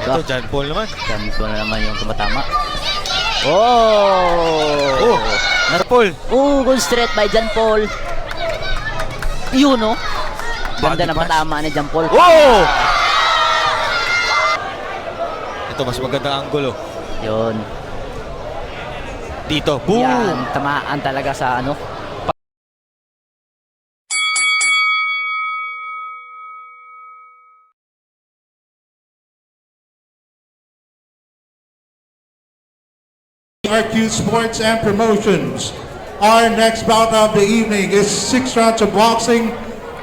Ito, John Paul naman. John Paul na naman yung tumatama. Oh! John Paul. Good straight by John Paul. Yun, no? Ganda Body na punch. patama ni John Paul. Oh! Ito, mas magandang angulo. Yun. Dito. Boom! Yan, tamaan talaga sa ano. RQ Sports and Promotions. Our next bout of the evening is 6 rounds of boxing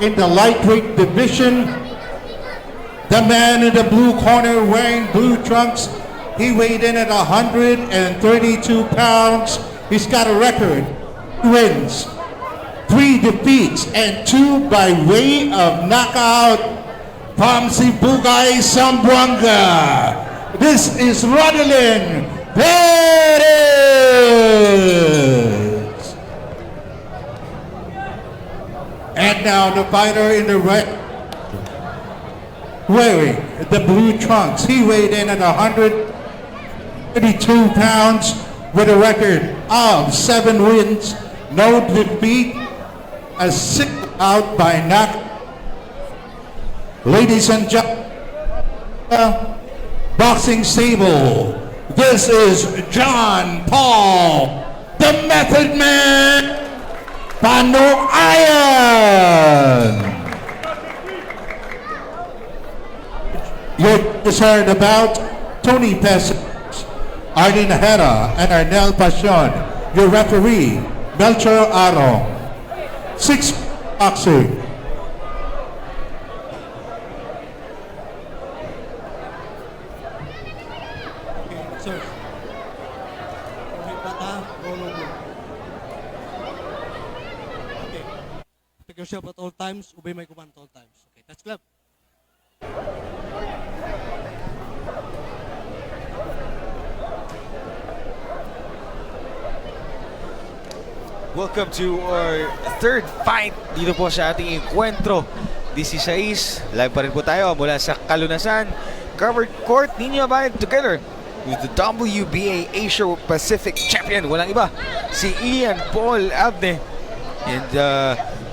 in the lightweight division. The man in the blue corner wearing blue trunks, he weighed in at 132 pounds. He's got a record, 2 wins, 3 defeats, and 2 by way of knockout from Sibugay, Zamboanga. This is Rodelin Perez. And now the fighter in the red, wearing the blue trunks. He weighed in at 132 pounds with a record of 7 wins, no defeat, a 6 out by knockout. Ladies and gentlemen, boxing stable. This is John Paul, the Method Man, Panoayan. You're concerned about Tony Pesce, Arlene Herrera, and Arnel Pasion. Your referee, Melchor Arong. 6 boxing. Sir. Okay, bata, roll over. Okay. Take yourself at all times, obey my command at all times. Okay, touch club. Welcome to our third fight dito po sa ating encuentro 16. Live pa rin po tayo mula sa Kalunasan Covered Court. Ninyo Bayan together with the WBA Asia Pacific Champion. Walang iba, si Ian Paul Abne. And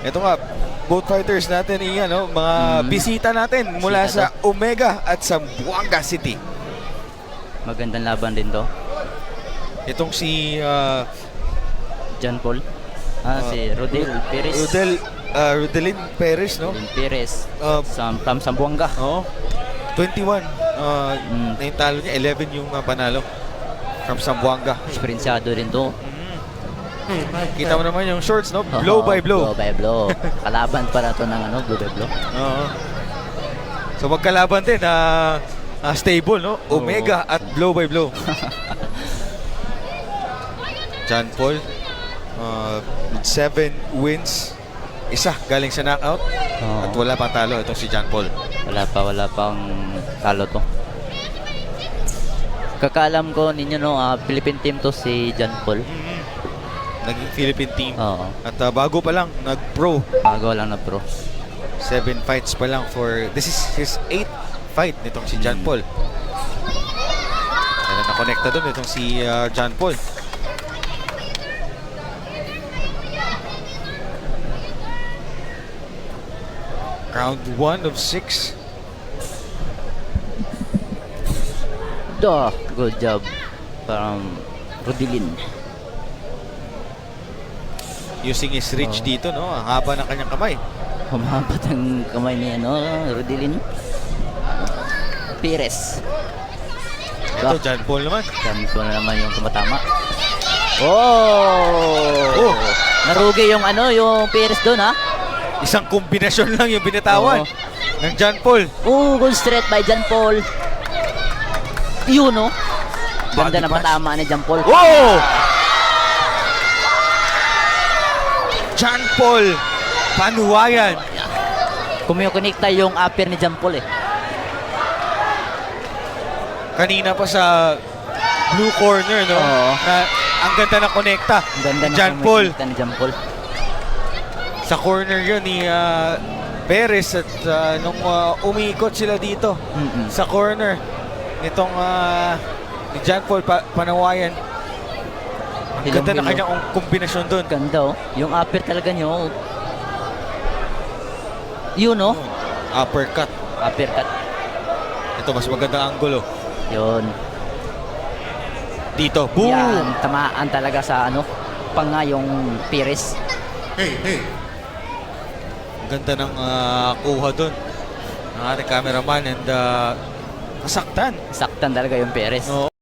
ito nga, both fighters natin, Ian, no? Mga bisita natin mula Bisita sa Omega at Zamboanga City. Magandang laban din to. Itong si John Paul. Si Rodel Perez. Rodelin Perez, no? Rodel Perez. Um, From Zamboanga. Oo. 21. Na yung talo niya, 11 yung panalo from Zamboanga. Eksperensyado rin to. Kita mo naman yung shorts, no? Blow by blow. Blow by blow. Kalaban para to ng blow by blow. Oo. So magkalaban din, stable, no? Omega at blow by blow. John Paul, with 7 wins. Isa galing sa knockout. At wala pang talo itong si John Paul. Wala pang talo to. Kakaalam ko ninyo, no, Philippine team to si John Paul. Naging Philippine team. Oo. At bago pa lang, nag-pro. Bago lang na pro. 7 fights pa lang for... This is his 8th fight nitong si John Paul. Kaya na-connecta doon itong si John Paul. Round 1 of 6. Good job from Rodelin. Using his reach dito, no? Ang haba ng kanyang kamay. Humapat ang kamay ni Rodelin Perez. Ito, John Paul naman. John Paul na naman yung tumatama. Oh! Narugi yung yung Perez doon, ha? Isang kombinasyon lang yung binitawan ng John Paul. Good straight by John Paul. Yun, no? Ganda Body na punch. patama ni John Paul. Oh! John Paul Panuayan. Kumikonekta yung upper ni John Paul, Kanina pa sa blue corner, no? Oo. Na ang ganda na konekta. Ang ganda na John Paul. kumikonekta ni John Paul. Sa corner yun ni Perez at nung umiikot sila dito sa corner, nitong ni John Paul Panawayan. Ang ganda na kanyang kombinasyon doon. Ganda, oh. Yung upper talaga nyo. Yun, oh. Uppercut. Uppercut. Ito, mas magandang anggulo. Yun. Dito, boom! Yan, tamaan talaga sa ano, panga yung Perez. Hey. Ang ganda ng kuha doon ng ating cameraman and nasaktan. Saktan talaga yung Perez. No?